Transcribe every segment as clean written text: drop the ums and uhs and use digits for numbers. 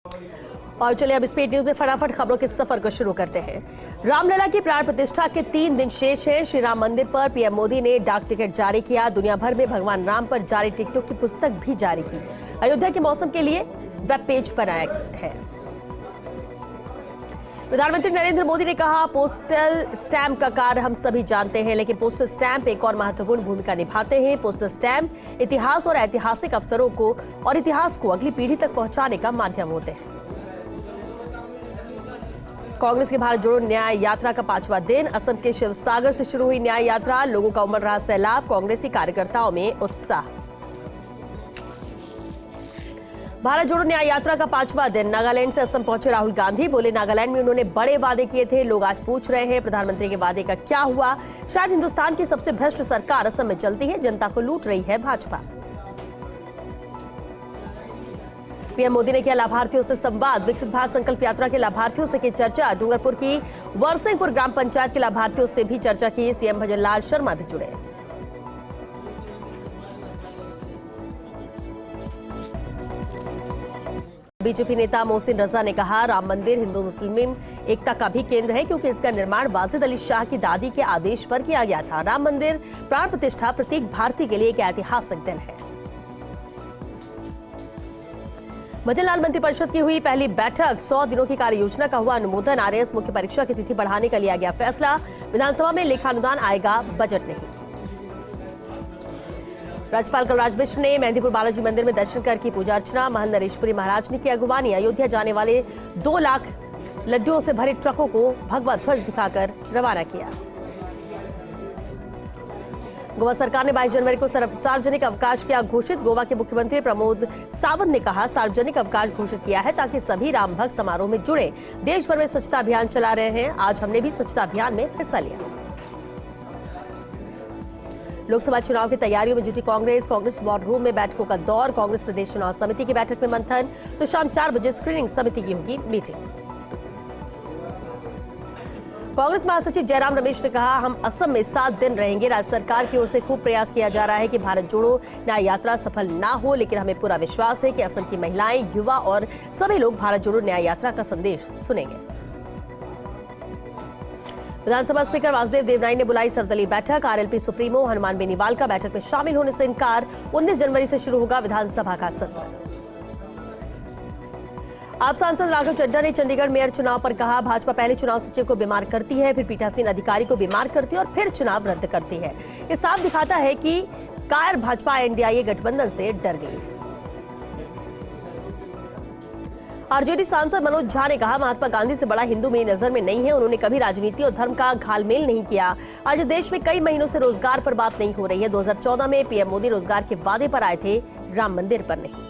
और चलिए अब स्पीड न्यूज में फटाफट खबरों के सफर को शुरू करते हैं। रामलला की प्राण प्रतिष्ठा के 3 दिन शेष है। श्री राम मंदिर पर पीएम मोदी ने डाक टिकट जारी किया। दुनिया भर में भगवान राम पर जारी टिकटों की पुस्तक भी जारी की। अयोध्या के मौसम के लिए वेब पेज बनाया है। प्रधानमंत्री नरेंद्र मोदी ने कहा, पोस्टल स्टैंप का कार्य हम सभी जानते हैं, लेकिन पोस्टल स्टैंप एक और महत्वपूर्ण भूमिका निभाते हैं। पोस्टल स्टैंप इतिहास और ऐतिहासिक अवसरों को और इतिहास को अगली पीढ़ी तक पहुंचाने का माध्यम होते हैं। कांग्रेस की भारत जोड़ो न्याय यात्रा का 5वां दिन। असम के शिवसागर से शुरू हुई न्याय यात्रा, लोगों का उमड़ रहा सैलाब, कांग्रेसी कार्यकर्ताओं में उत्साह। भारत जोड़ो न्याय यात्रा का 5वां दिन। नागालैंड से असम पहुंचे राहुल गांधी, बोले नागालैंड में उन्होंने बड़े वादे किए थे। लोग आज पूछ रहे हैं प्रधानमंत्री के वादे का क्या हुआ। शायद हिंदुस्तान की सबसे भ्रष्ट सरकार असम में चलती है, जनता को लूट रही है भाजपा। पीएम मोदी ने किया लाभार्थियों से संवाद। विकसित भारत संकल्प यात्रा के लाभार्थियों से की चर्चा। डूंगरपुर की वरसिंहपुर ग्राम पंचायत के लाभार्थियों से भी चर्चा की। सीएम भजनलाल शर्मा भी जुड़े। बीजेपी नेता मोहसिन रजा ने कहा, राम मंदिर हिंदू मुस्लिम एकता का भी केंद्र है, क्योंकि इसका निर्माण वाजिद अली शाह की दादी के आदेश पर किया गया था। राम मंदिर प्राण प्रतिष्ठा प्रत्येक भारतीय के लिए एक ऐतिहासिक दिन है। भजनलाल मंत्रिपरिषद की हुई पहली बैठक। 100 दिनों की कार्य योजना का हुआ अनुमोदन। आरएएस मुख्य परीक्षा की तिथि बढ़ाने का लिया गया फैसला। विधानसभा में लेखानुदान आएगा, बजट नहीं। राज्यपाल कलराज मिश्र ने मेहंदीपुर बालाजी मंदिर में दर्शन कर की पूजा अर्चना। महंत नरेशपुरी महाराज ने की अगुवानी। अयोध्या जाने वाले 2 लाख लड्डुओं से भरे ट्रकों को भगवा ध्वज दिखाकर रवाना किया। गोवा सरकार ने 22 जनवरी को सार्वजनिक अवकाश किया घोषित। गोवा के मुख्यमंत्री प्रमोद सावंत ने कहा, सार्वजनिक अवकाश घोषित किया है ताकि सभी राम भक्त समारोह में जुड़े। देश भर में स्वच्छता अभियान चला रहे हैं। आज हमने भी स्वच्छता अभियान में हिस्सा लिया। लोकसभा चुनाव की तैयारियों में जुटी कांग्रेस वॉर रूम में बैठकों का दौर। कांग्रेस प्रदेश चुनाव समिति की बैठक में मंथन, तो शाम 4 बजे स्क्रीनिंग समिति की होगी मीटिंग। कांग्रेस महासचिव जयराम रमेश ने कहा, हम असम में 7 दिन रहेंगे। राज्य सरकार की ओर से खूब प्रयास किया जा रहा है कि भारत जोड़ो न्याय यात्रा सफल ना हो, लेकिन हमें पूरा विश्वास है कि असम की महिलाएं, युवा और सभी लोग भारत जोड़ो न्याय यात्रा का संदेश सुनेंगे। विधानसभा स्पीकर वासुदेव देवनानी ने बुलाई सर्वदलीय बैठक। आरएलपी सुप्रीमो हनुमान बेनीवाल का बैठक में शामिल होने से इनकार। 19 जनवरी से शुरू होगा विधानसभा का सत्र। आप सांसद राघव चड्ढा ने चंडीगढ़ मेयर चुनाव पर कहा, भाजपा पहले चुनाव सचिव को बीमार करती है, फिर पीठासीन अधिकारी को बीमार करती है और फिर चुनाव रद्द करती है। ये साफ दिखाता है कि कायर भाजपा एनडीए गठबंधन से डर गई है। आरजेडी सांसद मनोज झा ने कहा, महात्मा गांधी से बड़ा हिंदू मेरी नजर में नहीं है। उन्होंने कभी राजनीति और धर्म का घालमेल नहीं किया। आज देश में कई महीनों से रोजगार पर बात नहीं हो रही है। 2014 में पीएम मोदी रोजगार के वादे पर आए थे, राम मंदिर पर नहीं।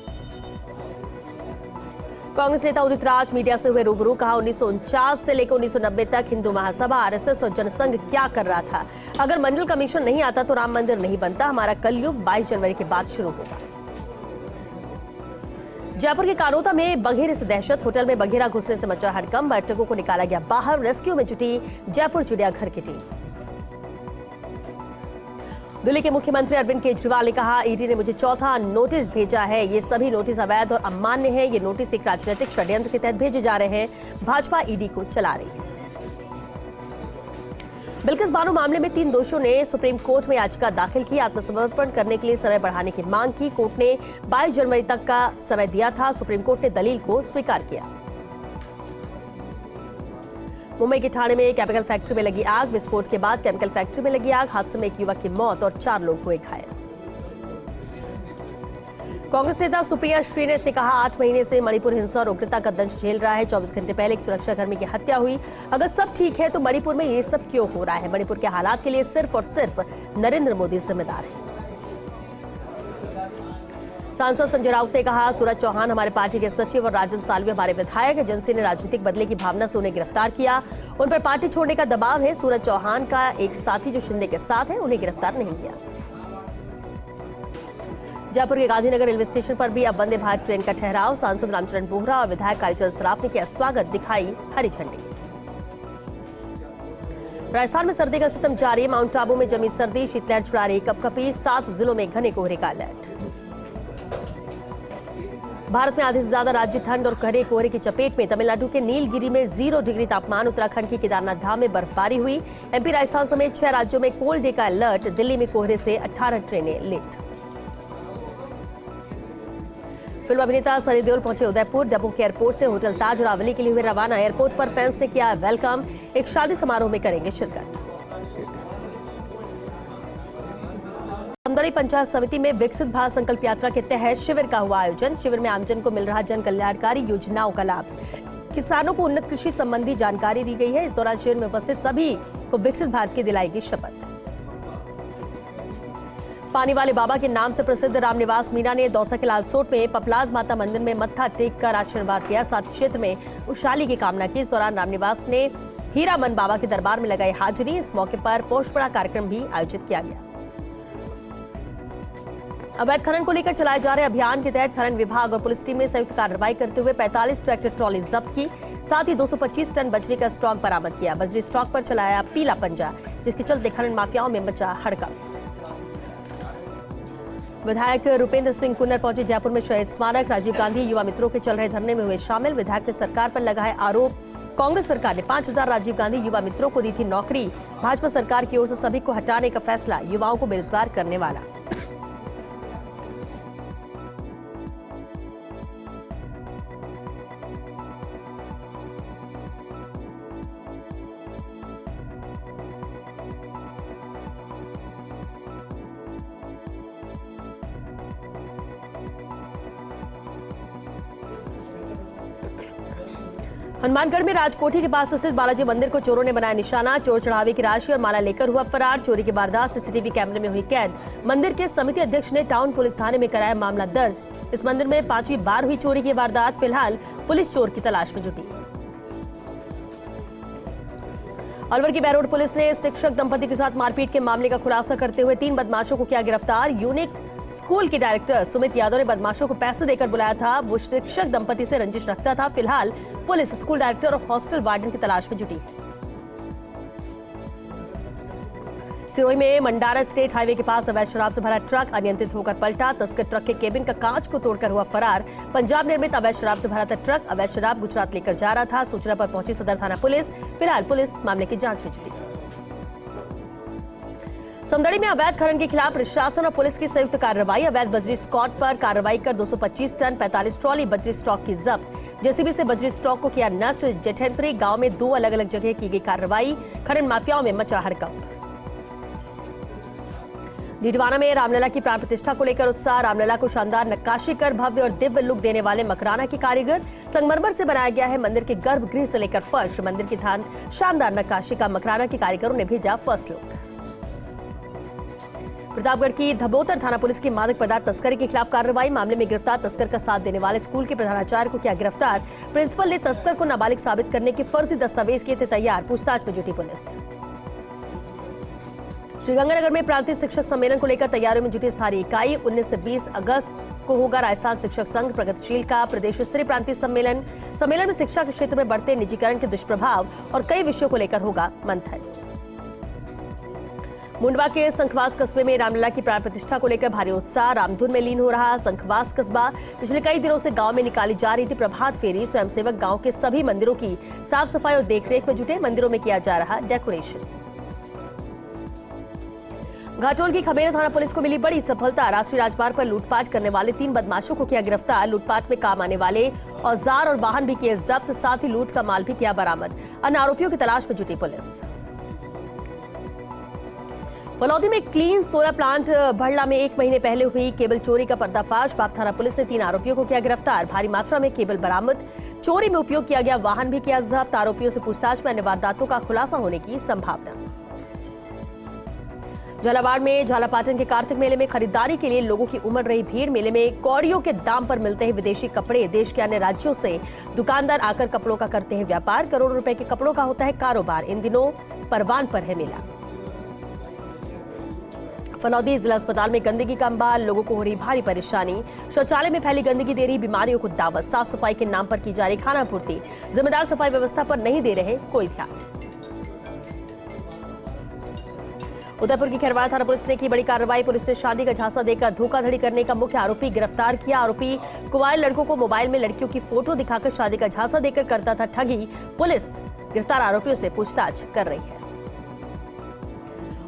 कांग्रेस नेता उदित राज मीडिया से हुए रूबरू। कहा, 1949 से लेकर 1990 तक हिंदू महासभा, आरएसएस और जनसंघ क्या कर रहा था। अगर मंडल कमीशन नहीं आता तो राम मंदिर नहीं बनता। हमारा कलयुग 22 जनवरी के बाद शुरू होगा। जयपुर के कानोता में बघेरे से दहशत। होटल में बघेरा घुसने से मचा हड़कंप। पर्यटकों को निकाला गया बाहर। रेस्क्यू में जुटी जयपुर चिड़ियाघर की टीम। दिल्ली के मुख्यमंत्री अरविंद केजरीवाल ने कहा, ईडी ने मुझे 4था नोटिस भेजा है। ये सभी नोटिस अवैध और अमान्य हैं। ये नोटिस एक राजनीतिक षड्यंत्र के तहत भेजे जा रहे हैं। भाजपा ईडी को चला रही है। बिल्किस बानो मामले में 3 दोषियों ने सुप्रीम कोर्ट में याचिका दाखिल की। आत्मसमर्पण करने के लिए समय बढ़ाने की मांग की। कोर्ट ने 22 जनवरी तक का समय दिया था। सुप्रीम कोर्ट ने दलील को स्वीकार किया। मुंबई के ठाणे में केमिकल फैक्ट्री में लगी आग। विस्फोट के बाद केमिकल फैक्ट्री में लगी आग। हादसे में एक युवक की मौत और 4 लोग हुए घायल। कांग्रेस नेता सुप्रिया श्रीनेत ने कहा, 8 महीने से मणिपुर हिंसा और उग्रता का दंश झेल रहा है। 24 घंटे पहले एक सुरक्षाकर्मी की हत्या हुई। अगर सब ठीक है तो मणिपुर में ये सब क्यों हो रहा है। मणिपुर के हालात के लिए सिर्फ और सिर्फ नरेंद्र मोदी जिम्मेदार है। सांसद संजय राउत ने कहा, सूरज चौहान हमारे पार्टी के सचिव और राजन सालवी हमारे विधायक। एजेंसी ने राजनीतिक बदले की भावना से उन्हें गिरफ्तार किया। उन पर पार्टी छोड़ने का दबाव है। सूरज चौहान का एक साथी जो शिंदे के साथ है, उन्हें गिरफ्तार नहीं किया। जयपुर के गांधीनगर रेलवे स्टेशन पर भी अब वंदे भारत ट्रेन का ठहराव। सांसद रामचरण बोहरा और विधायक कालीचरण सराफ ने किया स्वागत, दिखाई हरी झंडी। राजस्थान में सर्दी का सितम जारी। माउंट आबू में जमी सर्दी, शीतलहर छुड़ा रही कपकपी। 7 जिलों में घने कोहरे का अलर्ट। भारत में आधे से ज्यादा राज्य ठंड और घने कोहरे की चपेट में। तमिलनाडु के नीलगिरी में 0 डिग्री तापमान। उत्तराखंड के केदारनाथ धाम में बर्फबारी हुई। एमपी, राजस्थान समेत 6 राज्यों में कोल्ड डे का अलर्ट। दिल्ली में कोहरे से 18 ट्रेनें लेट। फिल्म अभिनेता सनी देओल पहुंचे उदयपुर। डब्बो के एयरपोर्ट से होटल ताज रावली के लिए हुए रवाना। एयरपोर्ट पर फैंस ने किया वेलकम। एक शादी समारोह में करेंगे शिरकत। समदड़ी पंचायत समिति में विकसित भारत संकल्प यात्रा के तहत शिविर का हुआ आयोजन। शिविर में आमजन को मिल रहा जन कल्याणकारी योजनाओं का लाभ। किसानों को उन्नत कृषि संबंधी जानकारी दी गई है। इस दौरान शिविर में उपस्थित सभी को विकसित भारत की दिलाएगी शपथ। पानी वाले बाबा के नाम से प्रसिद्ध रामनिवास मीना ने दौसा के लालसोट में पपलाज माता मंदिर में मत्था टेक कर आशीर्वाद लिया। साथ ही क्षेत्र में खुशहाली की कामना की। इस दौरान रामनिवास ने हीरामन बाबा के दरबार में लगाई हाजिरी। इस मौके पर पोषपड़ा कार्यक्रम भी आयोजित किया गया। अवैध खनन को लेकर चलाए जा रहे अभियान के तहत खनन विभाग और पुलिस टीम ने संयुक्त कार्रवाई करते हुए 45 ट्रैक्टर ट्रॉली जब्त की। साथ ही 225 टन बजरी का स्टॉक बरामद किया। बजरी स्टॉक पर चलाया पीला पंजा, जिसके चलते खनन माफियाओं में मचा हड़कंप। विधायक रुपेंद्र सिंह कुन्नर पहुंचे जयपुर में शहीद स्मारक। राजीव गांधी युवा मित्रों के चल रहे धरने में हुए शामिल। विधायक ने सरकार पर लगाए आरोप। कांग्रेस सरकार ने 5000 राजीव गांधी युवा मित्रों को दी थी नौकरी। भाजपा सरकार की ओर से सभी को हटाने का फैसला, युवाओं को बेरोजगार करने वाला। हनुमानगढ़ में राजकोठी के पास स्थित बालाजी मंदिर को चोरों ने बनाया निशाना। चोर चढ़ावे की राशि और माला लेकर हुआ फरार। चोरी की वारदात सीसीटीवी कैमरे में हुई कैद। मंदिर के समिति अध्यक्ष ने टाउन पुलिस थाने में कराया मामला दर्ज। इस मंदिर में 5वीं बार हुई चोरी की वारदात। फिलहाल पुलिस चोर की तलाश में जुटी। अलवर की बैरोड पुलिस ने शिक्षक दंपति के साथ मारपीट के मामले का खुलासा करते हुए 3 बदमाशों को किया गिरफ्तार। यूनिक स्कूल के डायरेक्टर सुमित यादव ने बदमाशों को पैसे देकर बुलाया था। वो शिक्षक दंपति से रंजिश रखता था। फिलहाल पुलिस स्कूल डायरेक्टर और हॉस्टल वार्डन की तलाश में जुटी है। सिरोही में मंडारा स्टेट हाईवे के पास अवैध शराब से भरा ट्रक अनियंत्रित होकर पलटा। तस्कर ट्रक के केबिन का कांच को तोड़कर हुआ फरार। पंजाब निर्मित अवैध शराब से भरा था ट्रक। अवैध शराब गुजरात लेकर जा रहा था। सूचना पर पहुंची सदर थाना पुलिस। फिलहाल पुलिस मामले की जांच में जुटी। समदड़ी में अवैध खनन के खिलाफ प्रशासन और पुलिस की संयुक्त कार्रवाई। अवैध बजरी स्क्वाड पर कार्रवाई कर 225 टन 45 ट्रॉली बजरी स्टॉक की जब्त। जेसीबी से बजरी स्टॉक को किया नष्ट। जेठेंद्री गांव में 2 अलग अलग जगह की गई कार्रवाई। खनन माफियाओं में मचा हड़कंप। डीडवाना में रामलला की प्राण प्रतिष्ठा को लेकर उत्साह। रामलला को शानदार नक्काशी कर भव्य और दिव्य लुक देने वाले मकराना के कारीगर। संगमरमर से बनाया गया है मंदिर के गर्भगृह से लेकर फर्श। मंदिर की शानदार नक्काशी का मकराना के कारीगरों ने भेजा फर्स्ट लुक। प्रतापगढ़ की धबोतर थाना पुलिस की मादक पदार्थ तस्करी के खिलाफ कार्रवाई। मामले में गिरफ्तार तस्कर का साथ देने वाले स्कूल के प्रधानाचार्य को किया गिरफ्तार। प्रिंसिपल ने तस्कर को नाबालिग साबित करने के फर्जी दस्तावेज किए थे तैयार। पूछताछ में जुटी पुलिस। श्रीगंगानगर में प्रांतीय शिक्षक सम्मेलन को लेकर तैयारियों में जुटी स्थानीय इकाई। 19 से 20 अगस्त को होगा राजस्थान शिक्षक संघ प्रगतिशील का प्रदेश स्तरीय प्रांतीय सम्मेलन। सम्मेलन में शिक्षा के क्षेत्र में बढ़ते निजीकरण के दुष्प्रभाव और कई विषयों को लेकर होगा मंथन। मुंडवा के संखवास कस्बे में रामलला की प्राण प्रतिष्ठा को लेकर भारी उत्साह। रामधुन में लीन हो रहा संखवास कस्बा। पिछले कई दिनों से गांव में निकाली जा रही थी प्रभात फेरी। स्वयंसेवक गांव के सभी मंदिरों की साफ सफाई और देखरेख में जुटे। मंदिरों में किया जा रहा डेकोरेशन। घाटोल की खमेरा थाना पुलिस को मिली बड़ी सफलता। राष्ट्रीय राजमार्ग पर लूटपाट करने वाले 3 बदमाशों को किया गिरफ्तार। लूटपाट में काम आने वाले औजार और वाहन भी किए जब्त। साथ ही लूट का माल भी किया बरामद। अन्य आरोपियों की तलाश में जुटी पुलिस। फलौदी में क्लीन सोलर प्लांट भड़ला में 1 महीने पहले हुई केबल चोरी का पर्दाफाश। बाप थाना पुलिस ने 3 आरोपियों को किया गिरफ्तार। भारी मात्रा में केबल बरामद। चोरी में उपयोग किया गया वाहन भी किया जब्त। आरोपियों से पूछताछ में अन्य वारदातों का खुलासा होने की संभावना। झालावाड़ में झालापाटन के कार्तिक मेले में खरीदारी के लिए लोगों की उमड़ रही भीड़। मेले में कौड़ियों के दाम पर मिलते हैं विदेशी कपड़े। देश के अन्य राज्यों से दुकानदार आकर कपड़ों का करते हैं व्यापार। करोड़ों रुपए के कपड़ों का होता है कारोबार। इन दिनों परवान पर है मेला। फलौदी जिला अस्पताल में गंदगी का अंबार। लोगों को हो रही भारी परेशानी। शौचालय में फैली गंदगी दे रही बीमारियों को दावत। साफ सफाई के नाम पर की जा रही खाना पूर्ति। जिम्मेदार सफाई व्यवस्था पर नहीं दे रहे कोई ध्यान। उदयपुर की खैरवाड़ा थाना पुलिस ने की बड़ी कार्रवाई। पुलिस ने शादी का झांसा देकर धोखाधड़ी करने का मुख्य आरोपी गिरफ्तार किया। आरोपी कुंवारे लड़कों को मोबाइल में लड़कियों की फोटो दिखाकर शादी का झांसा देकर करता था ठगी। पुलिस गिरफ्तार आरोपियों से पूछताछ कर रही है।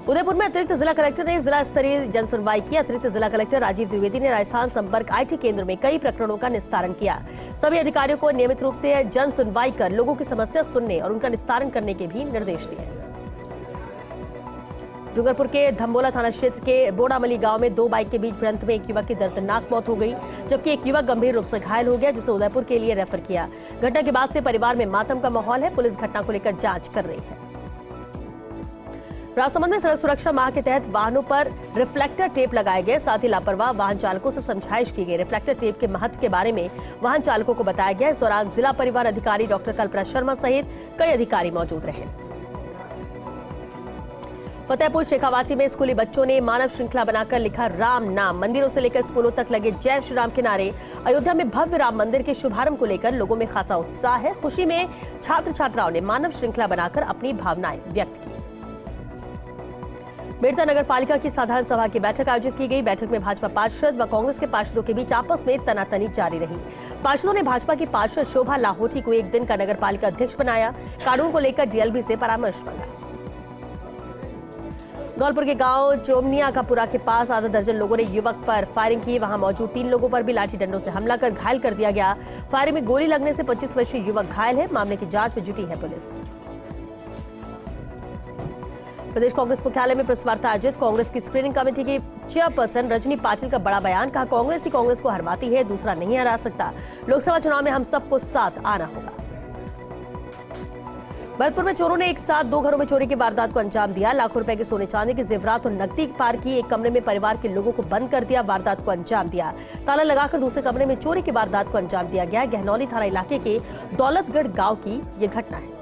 उदयपुर में अतिरिक्त जिला कलेक्टर ने जिला स्तरीय जन सुनवाई की। अतिरिक्त जिला कलेक्टर राजीव द्विवेदी ने राजस्थान संपर्क IT केंद्र में कई प्रकरणों का निस्तारण किया। सभी अधिकारियों को नियमित रूप से जन सुनवाई कर लोगों की समस्या सुनने और उनका निस्तारण करने के भी निर्देश दिए। डूंगरपुर के धम्बोला थाना क्षेत्र के बोड़ामली गांव में दो बाइक के बीच भिड़ंत में एक युवक की दर्दनाक मौत हो गई, जबकि एक युवक गंभीर रूप से घायल हो गया, जिसे उदयपुर के लिए रेफर किया। घटना के बाद से परिवार में मातम का माहौल है। पुलिस घटना को लेकर जांच कर रही है। राजसमंद में सड़क सुरक्षा माह के तहत वाहनों पर रिफ्लेक्टर टेप लगाए गए। साथ ही लापरवाह वाहन चालकों से समझाइश की गई। रिफ्लेक्टर टेप के महत्व के बारे में वाहन चालकों को बताया गया। इस दौरान जिला परिवहन अधिकारी डॉक्टर कल्पना शर्मा सहित कई अधिकारी मौजूद रहे। फतेहपुर शेखावाटी में स्कूली बच्चों ने मानव श्रृंखला बनाकर लिखा राम नाम। मंदिरों से लेकर स्कूलों तक लगे जय श्री राम के नारे। अयोध्या में भव्य राम मंदिर के शुभारंभ को लेकर लोगों में खासा उत्साह है। खुशी में छात्र छात्राओं ने मानव श्रृंखला बनाकर अपनी भावनाएं व्यक्त की। मेड़ता नगर पालिका की साधारण सभा की बैठक आयोजित की गई। बैठक में भाजपा पार्षद व कांग्रेस के पार्षदों के बीच आपस में तनातनी जारी रही। पार्षदों ने भाजपा की पार्षद शोभा लाहोटी को एक दिन का नगर पालिका अध्यक्ष बनाया। कानून को लेकर DLB से परामर्श मांगा। धौलपुर के गांव चोमनिया का पुरा के पास आधा दर्जन लोगों ने युवक पर फायरिंग की। वहां मौजूद 3 लोगों पर भी लाठी डंडों से हमला कर घायल कर दिया गया। फायरिंग में गोली लगने से 25 वर्षीय युवक घायल है। मामले की जांच में जुटी है पुलिस। प्रदेश कांग्रेस मुख्यालय में प्रेस वार्ता आयोजित। कांग्रेस की स्क्रीनिंग कमेटी की चेयरपर्सन रजनी पाटिल का बड़ा बयान। कहा, कांग्रेस ही कांग्रेस को हरवाती है, दूसरा नहीं हरा सकता। लोकसभा चुनाव में हम सबको साथ आना होगा। भरतपुर में चोरों ने एक साथ 2 घरों में चोरी की वारदात को अंजाम दिया। लाखों रुपए के सोने चांदी के जेवरात और नकदी पार की। एक कमरे में परिवार के लोगों को बंद कर दिया, वारदात को अंजाम दिया। ताला लगाकर दूसरे कमरे में चोरी की वारदात को अंजाम दिया गया। गहनौली थाना इलाके के दौलतगढ़ गांव की यह घटना है।